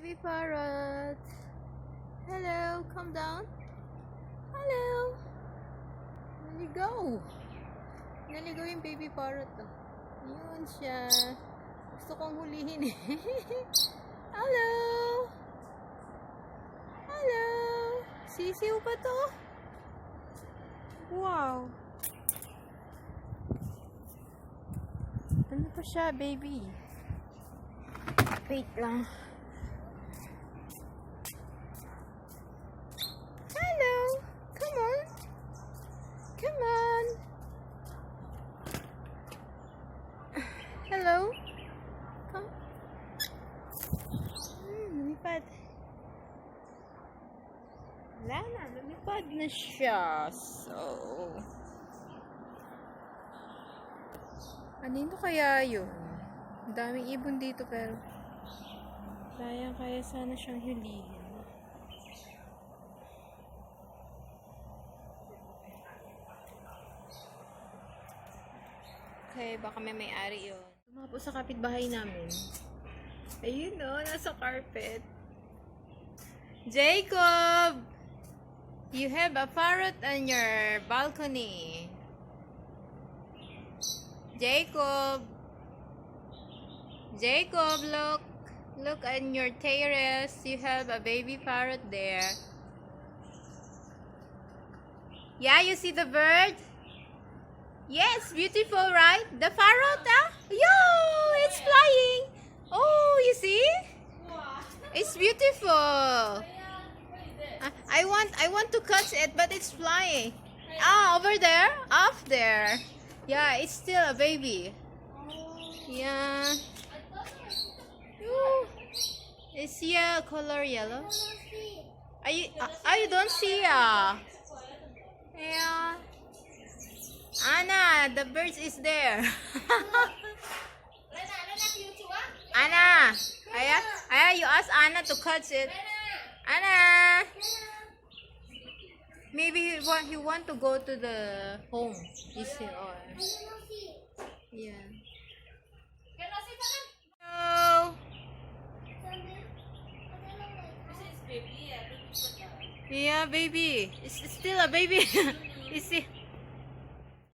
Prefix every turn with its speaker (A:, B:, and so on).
A: baby parrot. Hello, come down. Hello. Naligaw. Naligaw yung baby parrot. Oh. Yun siya. Gusto kong hulihin eh. Hello. Hello. Sisiw pa to. Wow. Ano pa siya, baby? Wait lang. Hello. Come on. Come on. Hello. Come. Lumipad. Wala na. Lumipad na siya. So, anino kaya yun? Ang daming ibon dito pero kaya sana siyang hulihin. Okay, baka may-ari yun. Tumapo sa kapitbahay namin. Ayun o, nasa carpet. Jacob! You have a parrot on your balcony. Jacob! Jacob, look! Look on your terrace. You have a baby parrot there. Yeah, you see the bird? Yes, beautiful, right? The parrot, ah? Yo, it's flying. Oh, you see? It's beautiful. I want to catch it, but it's flying. Ah, over there, up there. Yeah, it's still a baby. Yeah. Ooh. Is here color yellow? You don't see Yeah. Anna, the bird is there. Anna, you ask Anna to catch it. Anna, maybe he want to go to the home. Is he or? Yeah. Hello. Yeah, baby. It's still a baby. You see?